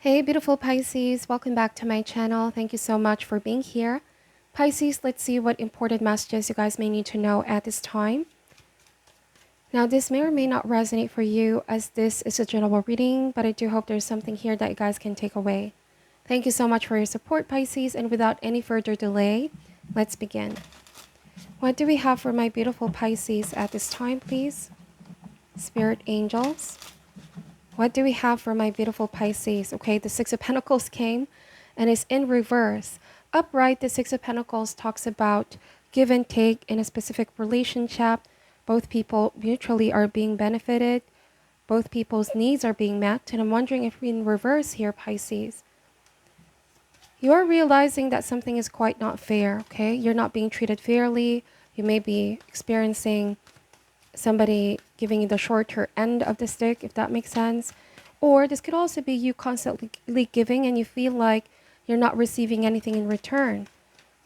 Hey, beautiful Pisces. Welcome back to my channel. Thank you so much for being here. Pisces, let's see what important messages you guys may need to know at this time. Now, this may or may not resonate for you as this is a general reading, but I do hope there's something here that you guys can take away. Thank you so much for your support, Pisces, and without any further delay, let's begin. What do we have for my beautiful Pisces at this time, please? Spirit angels. What do we have for my beautiful Pisces? Okay, the Six of Pentacles came and is in reverse. Upright, the Six of Pentacles talks about give and take in a specific relationship. Both people mutually are being benefited. Both people's needs are being met. And I'm wondering if in reverse here, Pisces, you are realizing that something is quite not fair, okay? You're not being treated fairly. You may be experiencing somebody giving you the shorter end of the stick, if that makes sense. Or this could also be you constantly giving and you feel like you're not receiving anything in return.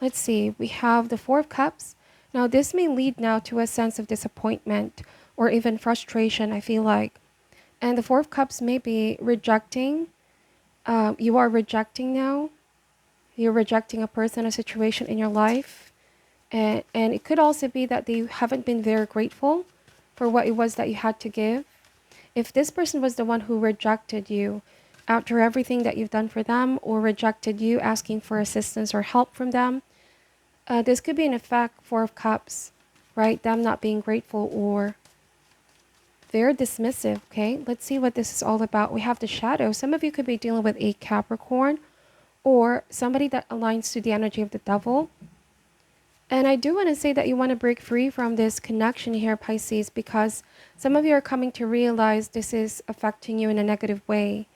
Let's see, we have the Four of Cups. Now this may lead now to a sense of disappointment or even frustration, I feel like. And the Four of Cups may be rejecting. You are rejecting now. You're rejecting a person, a situation in your life. And it could also be that they haven't been very grateful for what it was that you had to give. If this person was the one who rejected you after everything that you've done for them, or rejected you asking for assistance or help from them, this could be an effect, Four of Cups, right? Them not being grateful or they're dismissive, okay? Let's see what this is all about. We have the Shadow. Some of you could be dealing with a Capricorn or somebody that aligns to the energy of the Devil. And I do want to say that you want to break free from this connection here, Pisces, because some of you are coming to realize this is affecting you in a negative way.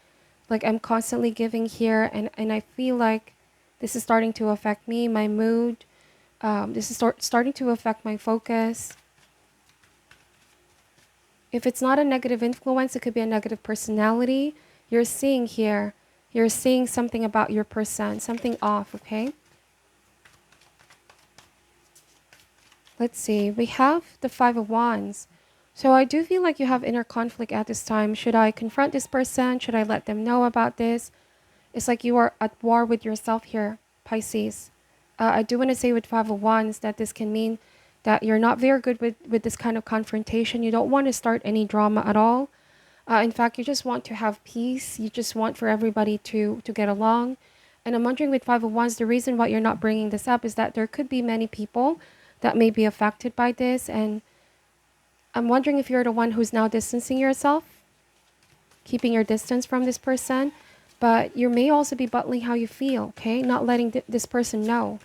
Like I'm constantly giving here and I feel like this is starting to affect me, my mood. This is starting to affect my focus. If it's not a negative influence, it could be a negative personality. You're seeing here, you're seeing something about your person, something off, okay? Let's see, we have the Five of Wands. So I do feel like you have inner conflict at this time. Should I confront this person? Should I let them know about this? It's like you are at war with yourself here, Pisces. I do want to say with Five of Wands that this can mean that you're not very good with this kind of confrontation. You don't want to start any drama at all. In fact, you just want to have peace. You just want for everybody to get along. And I'm wondering with Five of Wands, the reason why you're not bringing this up is that there could be many people that may be affected by this. And I'm wondering if you're the one who's now distancing yourself, keeping your distance from this person. But you may also be bottling how you feel, okay? Not letting this person know.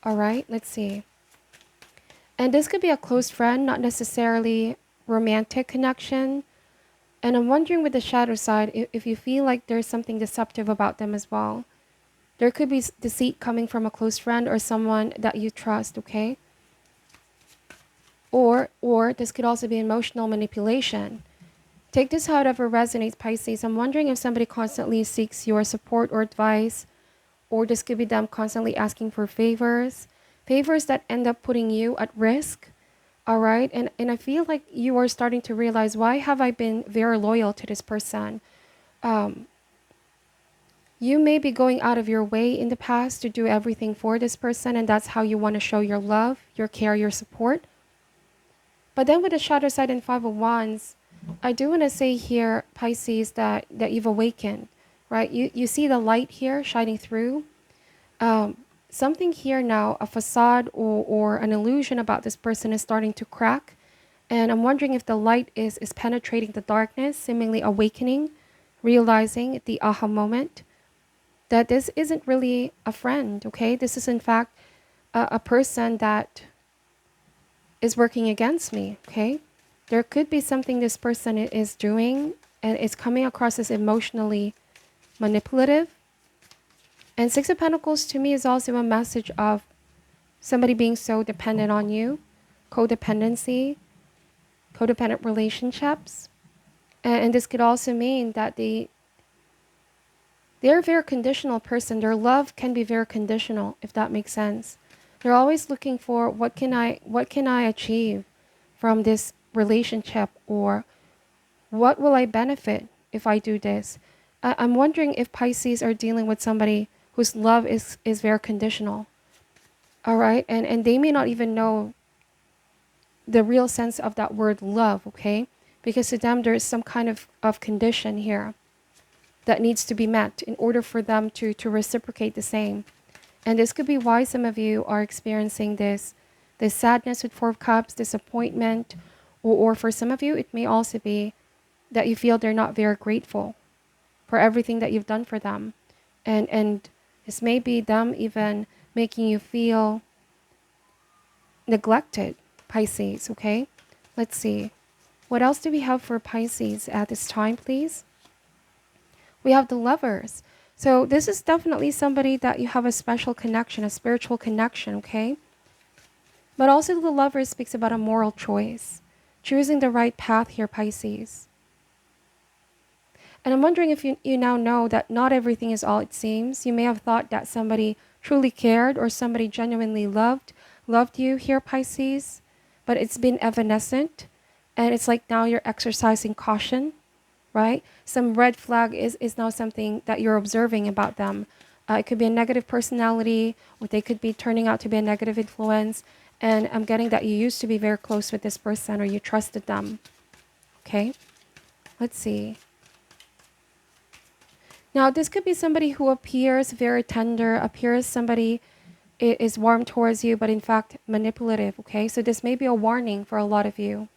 All right, let's see. And this could be a close friend, not necessarily romantic connection. And I'm wondering with the shadow side, if you feel like there's something deceptive about them as well. There could be deceit coming from a close friend or someone that you trust, okay? Or this could also be emotional manipulation. Take this however resonates, Pisces. I'm wondering if somebody constantly seeks your support or advice, or this could be them constantly asking for favors that end up putting you at risk. All right. And I feel like you are starting to realize, why have I been very loyal to this person? You may be going out of your way in the past to do everything for this person, and that's how you want to show your love, your care, your support. But then with the shadow side and Five of Wands, I do want to say here, Pisces, that you've awakened, right? You see the light here shining through. Something here now, a facade or an illusion about this person is starting to crack. And I'm wondering if the light is penetrating the darkness, seemingly awakening, realizing at the aha moment that this isn't really a friend, okay? This is in fact a person that is working against me, okay? There could be something this person is doing and it's coming across as emotionally manipulative. And Six of Pentacles to me is also a message of somebody being so dependent on you, codependency, codependent relationships. And this could also mean that they're a very conditional person. Their love can be very conditional, if that makes sense. They're always looking for what can I achieve from this relationship, or what will I benefit if I do this? I'm wondering if Pisces are dealing with somebody whose love is very conditional. All right. And they may not even know the real sense of that word love, okay? Because to them, there is some kind of condition here that needs to be met in order for them to reciprocate the same. And this could be why some of you are experiencing this sadness with Four of Cups, disappointment, or for some of you, it may also be that you feel they're not very grateful for everything that you've done for them. And this may be them even making you feel neglected, Pisces, okay? Let's see. What else do we have for Pisces at this time, please? We have the Lovers. So this is definitely somebody that you have a special connection, a spiritual connection, okay? But also the Lover speaks about a moral choice, choosing the right path here, Pisces. And I'm wondering if you now know that not everything is all it seems. You may have thought that somebody truly cared or somebody genuinely loved you here, Pisces, but it's been evanescent. And it's like now you're exercising caution, right? Some red flag is now something that you're observing about them. It could be a negative personality, or they could be turning out to be a negative influence. And I'm getting that you used to be very close with this person or you trusted them. Okay, let's see. Now, this could be somebody who appears very tender, appears somebody is warm towards you, but in fact manipulative, okay? So this may be a warning for a lot of you.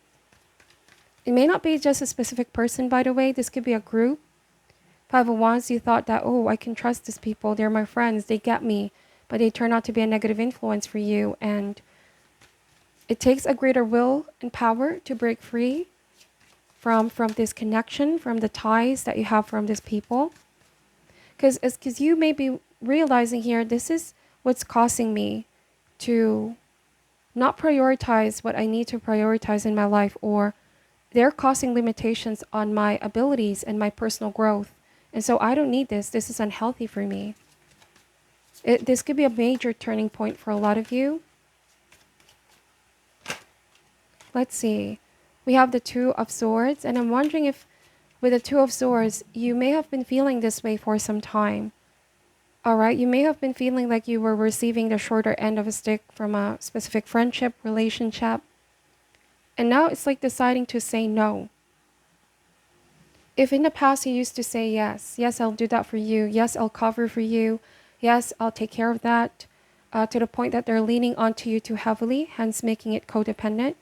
It may not be just a specific person, by the way. This could be a group. Five of Wands, you thought that, oh, I can trust these people. They're my friends. They get me. But they turn out to be a negative influence for you. And it takes a greater will and power to break free from this connection, from the ties that you have from these people. Because you may be realizing here, this is what's causing me to not prioritize what I need to prioritize in my life, or they're causing limitations on my abilities and my personal growth. And so I don't need this. This is unhealthy for me. This could be a major turning point for a lot of you. Let's see. We have the Two of Swords. And I'm wondering if with the Two of Swords, you may have been feeling this way for some time. All right. You may have been feeling like you were receiving the shorter end of a stick from a specific friendship, relationship. And now it's like deciding to say no. If in the past you used to say yes, yes, I'll do that for you. Yes, I'll cover for you. Yes, I'll take care of that. To the point that they're leaning onto you too heavily, hence making it codependent.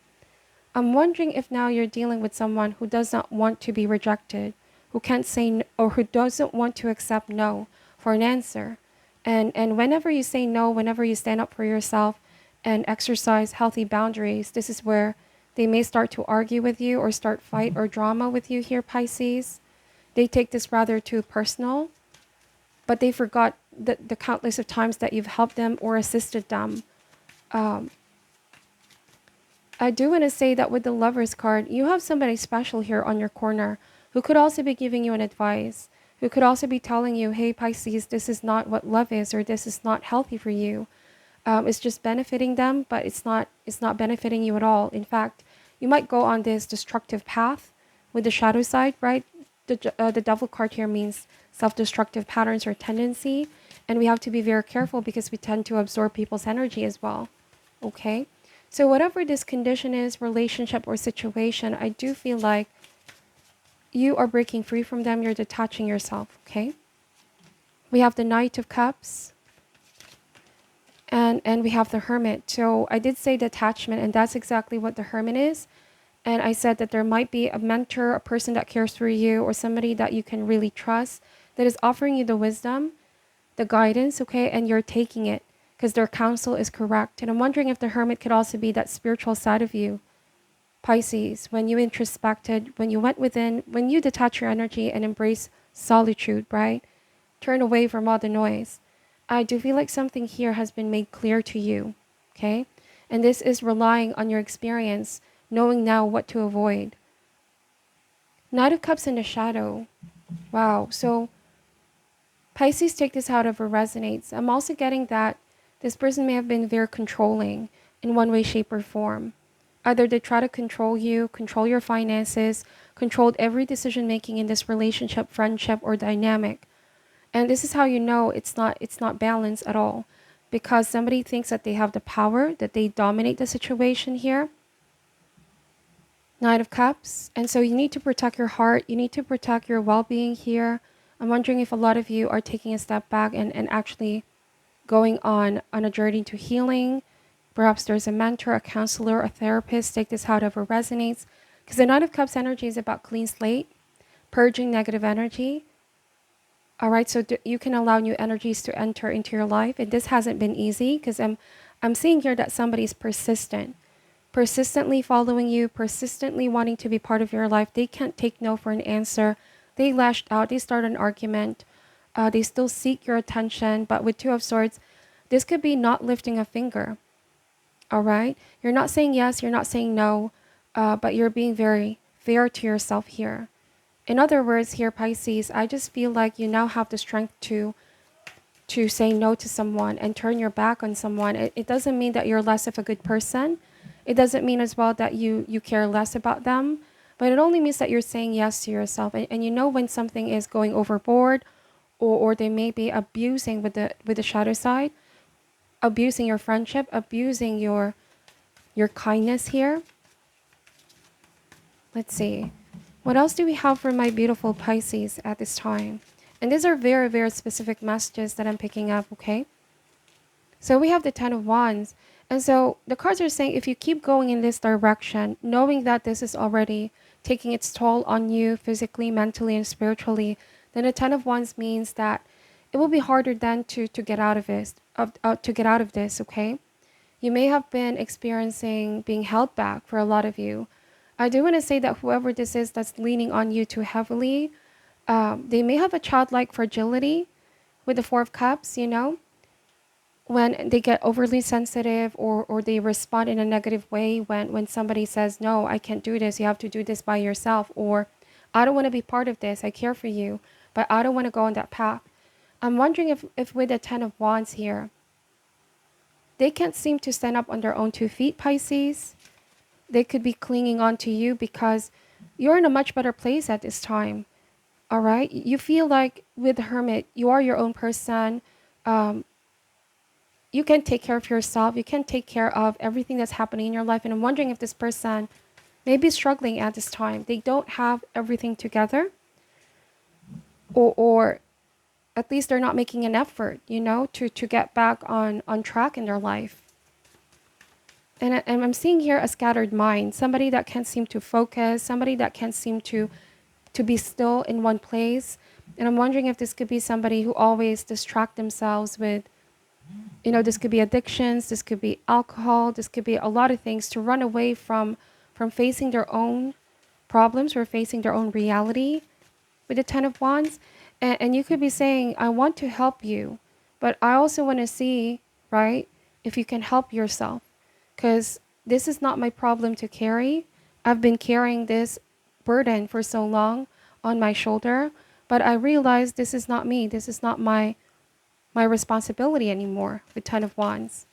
I'm wondering if now you're dealing with someone who does not want to be rejected, who can't say no, or who doesn't want to accept no for an answer. And whenever you say no, whenever you stand up for yourself and exercise healthy boundaries, this is where they may start to argue with you or start fight or drama with you here, Pisces. They take this rather too personal, but they forgot the countless of times that you've helped them or assisted them. I do want to say that with the Lovers card, you have somebody special here on your corner who could also be giving you an advice, who could also be telling you, hey, Pisces, this is not what love is, or this is not healthy for you. It's just benefiting them, but it's not benefiting you at all. In fact, you might go on this destructive path with the shadow side, right? The Devil card here means self-destructive patterns or tendency. And we have to be very careful because we tend to absorb people's energy as well. Okay? So whatever this condition is, relationship or situation, I do feel like you are breaking free from them. You're detaching yourself, okay? We have the Knight of Cups. And we have the Hermit. So I did say detachment, and that's exactly what the Hermit is. And I said that there might be a mentor, a person that cares for you, or somebody that you can really trust that is offering you the wisdom, the guidance, okay? And you're taking it because their counsel is correct. And I'm wondering if the Hermit could also be that spiritual side of you, Pisces, when you introspected, when you went within, when you detach your energy and embrace solitude, right? Turn away from all the noise. I do feel like something here has been made clear to you, okay? And this is relying on your experience, knowing now what to avoid. Knight of Cups in the shadow. Wow. So Pisces, take this however resonates. I'm also getting that this person may have been very controlling in one way, shape, or form. Either they try to control you, control your finances, control every decision making in this relationship, friendship, or dynamic. And this is how you know it's not balanced at all. Because somebody thinks that they have the power, that they dominate the situation here. Knight of Cups. And so you need to protect your heart. You need to protect your well-being here. I'm wondering if a lot of you are taking a step back and actually going on a journey to healing. Perhaps there's a mentor, a counselor, a therapist. Take this however resonates. Because the Knight of Cups energy is about clean slate, purging negative energy. All right, so you can allow new energies to enter into your life. And this hasn't been easy because I'm seeing here that somebody's persistent, persistently following you, persistently wanting to be part of your life. They can't take no for an answer. They lashed out. They start an argument. They still seek your attention. But with Two of Swords, this could be not lifting a finger. All right? You're not saying yes. You're not saying no. But you're being very fair to yourself here. In other words here, Pisces, I just feel like you now have the strength to say no to someone and turn your back on someone. It doesn't mean that you're less of a good person. It doesn't mean as well that you care less about them. But it only means that you're saying yes to yourself. And you know when something is going overboard, or they may be abusing with the shadow side, abusing your friendship, abusing your kindness here. Let's see. What else do we have for my beautiful Pisces at this time? And these are very, very specific messages that I'm picking up, okay? So we have the Ten of Wands. And so the cards are saying if you keep going in this direction, knowing that this is already taking its toll on you physically, mentally, and spiritually, then the Ten of Wands means that it will be harder then to get out of this, okay? You may have been experiencing being held back for a lot of you. I do want to say that whoever this is that's leaning on you too heavily, they may have a childlike fragility with the Four of Cups, you know, when they get overly sensitive or they respond in a negative way when somebody says, no, I can't do this, you have to do this by yourself, or I don't want to be part of this, I care for you, but I don't want to go on that path. I'm wondering if with the Ten of Wands here, they can't seem to stand up on their own 2 feet, Pisces. They could be clinging on to you because you're in a much better place at this time. All right. You feel like with the Hermit, you are your own person. You can take care of yourself. You can take care of everything that's happening in your life. And I'm wondering if this person may be struggling at this time. They don't have everything together, or at least they're not making an effort, you know, to get back on track in their life. And I'm seeing here a scattered mind, somebody that can't seem to focus, somebody that can't seem to be still in one place. And I'm wondering if this could be somebody who always distract themselves with, you know, this could be addictions, this could be alcohol, this could be a lot of things to run away from facing their own problems or facing their own reality with the Ten of Wands. And you could be saying, I want to help you, but I also want to see, right, if you can help yourself. Because this is not my problem to carry. I've been carrying this burden for so long on my shoulder, but I realize this is not me. This is not my responsibility anymore with Ten of Wands.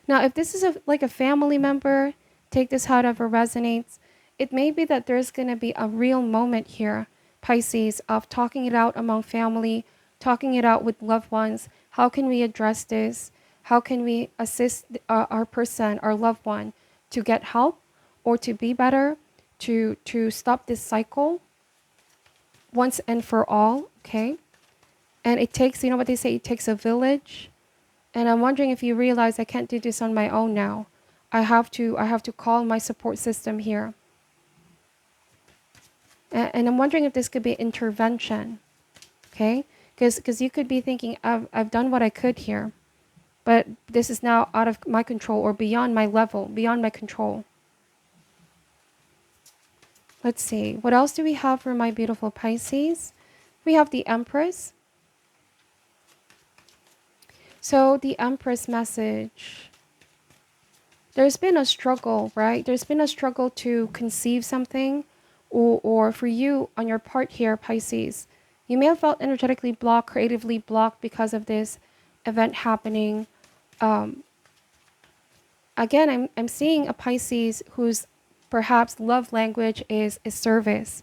Now, if this is like a family member, take this however resonates. It may be that there's going to be a real moment here, Pisces, of talking it out among family, talking it out with loved ones. How can we address this? How can we assist our person, our loved one, to get help or to be better, to stop this cycle once and for all, okay? And it takes, you know what they say, it takes a village. And I'm wondering if you realize I can't do this on my own now. I have to call my support system here. And I'm wondering if this could be intervention, okay? Because you could be thinking, I've done what I could here, but this is now out of my control or beyond my level, beyond my control. Let's see, what else do we have for my beautiful Pisces? We have the Empress. So the Empress message, there's been a struggle, right? There's been a struggle to conceive something, or for you on your part here, Pisces, you may have felt energetically blocked, creatively blocked because of this event happening. Again, I'm seeing a Pisces whose perhaps love language is service.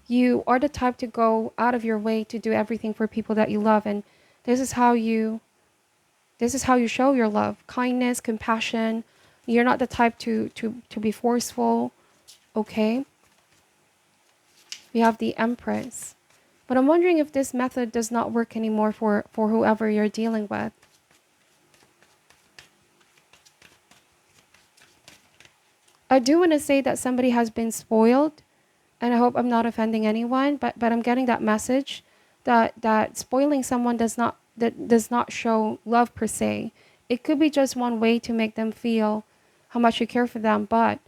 You are the type to go out of your way to do everything for people that you love, and this is how you this is how you show your love. Kindness, compassion. You're not the type to be forceful, okay? We have the Empress. But I'm wondering if this method does not work anymore for whoever you're dealing with. I do want to say that somebody has been spoiled, and I hope I'm not offending anyone, but I'm getting that message that spoiling someone does not show love per se. It could be just one way to make them feel how much you care for them, but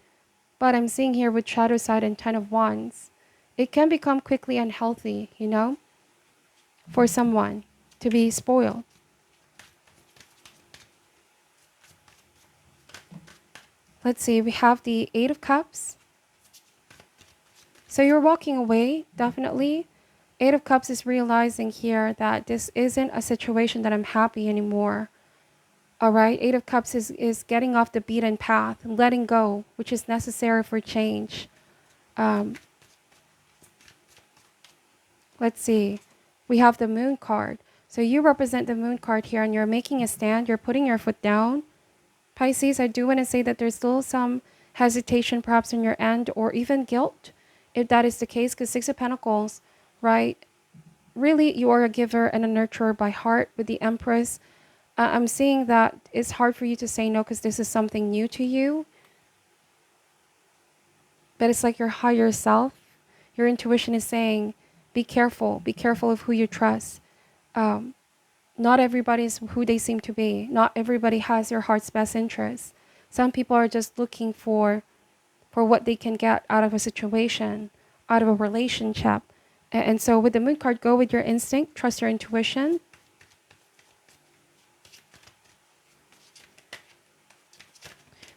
I'm seeing here with Shadow Side and Ten of Wands, it can become quickly unhealthy, you know, for someone to be spoiled. Let's see, we have the Eight of Cups. So you're walking away, definitely. Eight of Cups is realizing here that this isn't a situation that I'm happy anymore. All right, Eight of Cups is getting off the beaten path, letting go, which is necessary for change. Let's see. We have the Moon card. So you represent the Moon card here, and you're making a stand. You're putting your foot down. Pisces, I do want to say that there's still some hesitation perhaps on your end, or even guilt, if that is the case, because Six of Pentacles, right? Really, you are a giver and a nurturer by heart with the Empress. I'm seeing that it's hard for you to say no because this is something new to you. But it's like your higher self, your intuition is saying, be careful of who you trust. Not everybody is who they seem to be. Not everybody has your heart's best interest. Some people are just looking for what they can get out of a situation, out of a relationship. And so with the Moon card, go with your instinct, trust your intuition.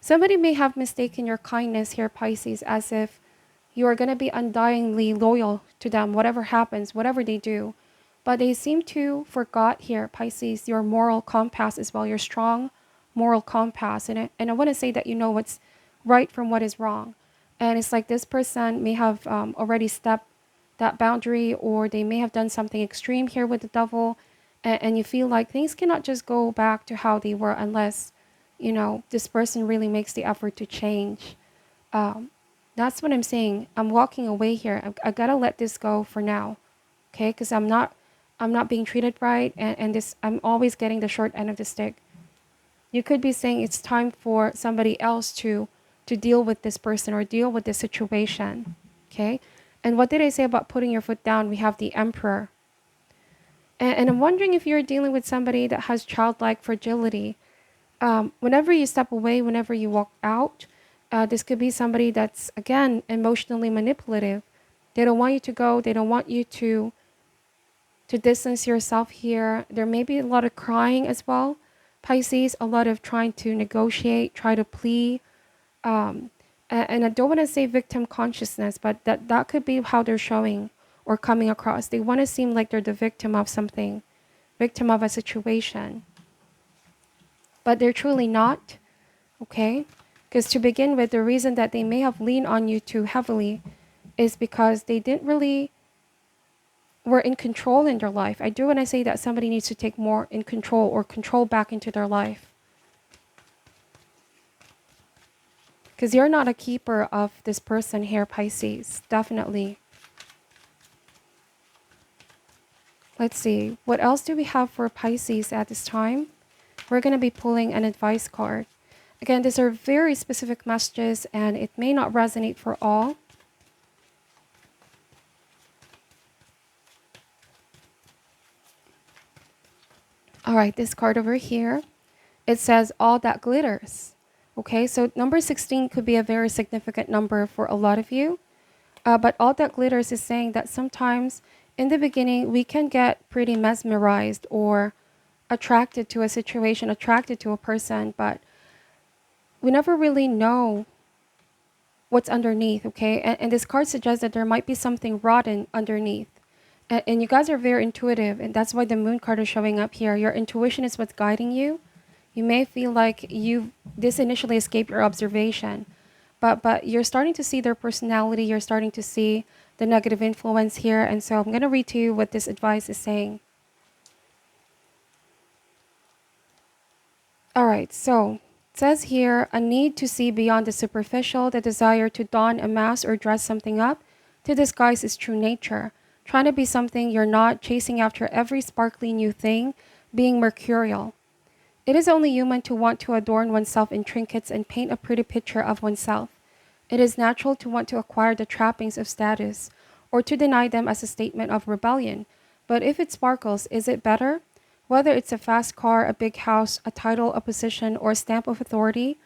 Somebody may have mistaken your kindness here, Pisces, as if you are going to be undyingly loyal to them, whatever happens, whatever they do. But they seem to forgot here, Pisces, your moral compass as well, your strong moral compass. And I want to say that you know what's right from what is wrong. And it's like this person may have already stepped that boundary, or they may have done something extreme here with the Devil. And you feel like things cannot just go back to how they were unless, you know, this person really makes the effort to change. That's what I'm saying. I'm walking away here. I gotta let this go for now, okay? Because I'm not being treated right, and this, I'm always getting the short end of the stick. You could be saying it's time for somebody else to deal with this person or deal with this situation, okay? And what did I say about putting your foot down? We have the Emperor. And I'm wondering if you're dealing with somebody that has childlike fragility. Whenever you step away, whenever you walk out, this could be somebody that's, again, emotionally manipulative. They don't want you to go. They don't want you to distance yourself here. There may be a lot of crying as well. Pisces, a lot of trying to negotiate, try to plead. And I don't want to say victim consciousness, but that could be how they're showing or coming across. They want to seem like they're the victim of something, victim of a situation. But they're truly not, okay? Because to begin with, the reason that they may have leaned on you too heavily is because they didn't really were in control in their life. I do want to say that somebody needs to take more in control or control back into their life. Because you're not a keeper of this person here, Pisces. Definitely. Let's see. What else do we have for Pisces at this time? We're going to be pulling an advice card. Again, these are very specific messages and it may not resonate for all. All right, this card over here, it says all that glitters. Okay, so number 16 could be a very significant number for a lot of you. But all that glitters is saying that sometimes in the beginning, we can get pretty mesmerized or attracted to a situation, attracted to a person, but we never really know what's underneath, okay? And this card suggests that there might be something rotten underneath. And you guys are very intuitive, and that's why the Moon card is showing up here. Your intuition is what's guiding you. You may feel like this initially escaped your observation, but you're starting to see their personality. You're starting to see the negative influence here. And so I'm going to read to you what this advice is saying. All right, so it says here, a need to see beyond the superficial, the desire to don a mask or dress something up to disguise its true nature, trying to be something you're not, chasing after every sparkly new thing, being mercurial. It is only human to want to adorn oneself in trinkets and paint a pretty picture of oneself. It is natural to want to acquire the trappings of status, or to deny them as a statement of rebellion. But if it sparkles, is it better? Whether it's a fast car, a big house, a title, a position, or a stamp of authority,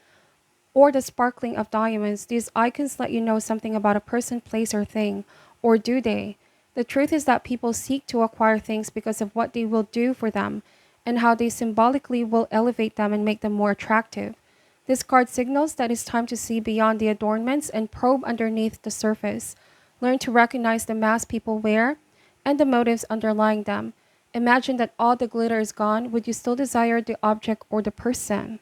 or the sparkling of diamonds, these icons let you know something about a person, place, or thing. Or do they? The truth is that people seek to acquire things because of what they will do for them and how they symbolically will elevate them and make them more attractive. This card signals that it's time to see beyond the adornments and probe underneath the surface. Learn to recognize the masks people wear and the motives underlying them. Imagine that all the glitter is gone. Would you still desire the object or the person?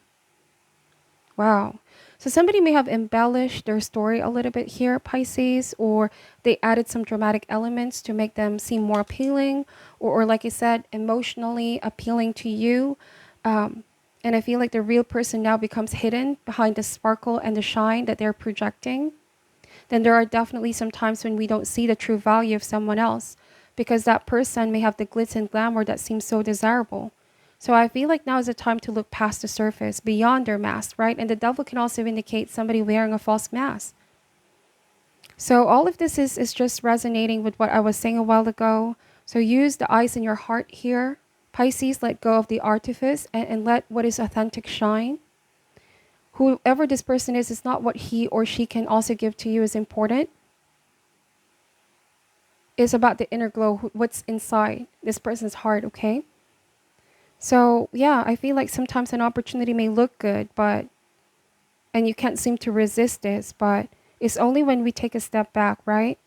Wow. So somebody may have embellished their story a little bit here, Pisces, or they added some dramatic elements to make them seem more appealing, or like I said, emotionally appealing to you. And I feel like the real person now becomes hidden behind the sparkle and the shine that they're projecting. Then there are definitely some times when we don't see the true value of someone else because that person may have the glitz and glamour that seems so desirable. So I feel like now is the time to look past the surface, beyond their mask, right? And the devil can also indicate somebody wearing a false mask. So all of this is just resonating with what I was saying a while ago. So use the eyes in your heart here. Pisces, let go of the artifice and let what is authentic shine. Whoever this person is not what he or she can also give to you is important. It's about the inner glow, what's inside this person's heart, okay? So yeah, I feel like sometimes an opportunity may look good, and you can't seem to resist this, but it's only when we take a step back, right?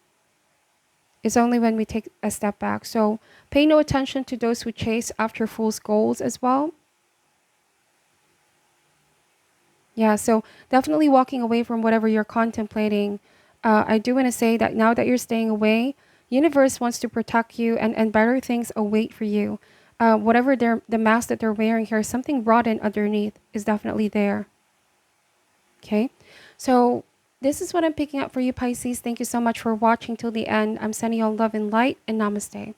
It's only when we take a step back. So pay no attention to those who chase after fool's goals as well. Yeah, so definitely walking away from whatever you're contemplating. I do want to say that now that you're staying away, universe wants to protect you and better things await for you. Whatever the mask that they're wearing here, something rotten underneath is definitely there. Okay, so this is what I'm picking up for you, Pisces. Thank you so much for watching till the end. I'm sending you all love and light, and namaste.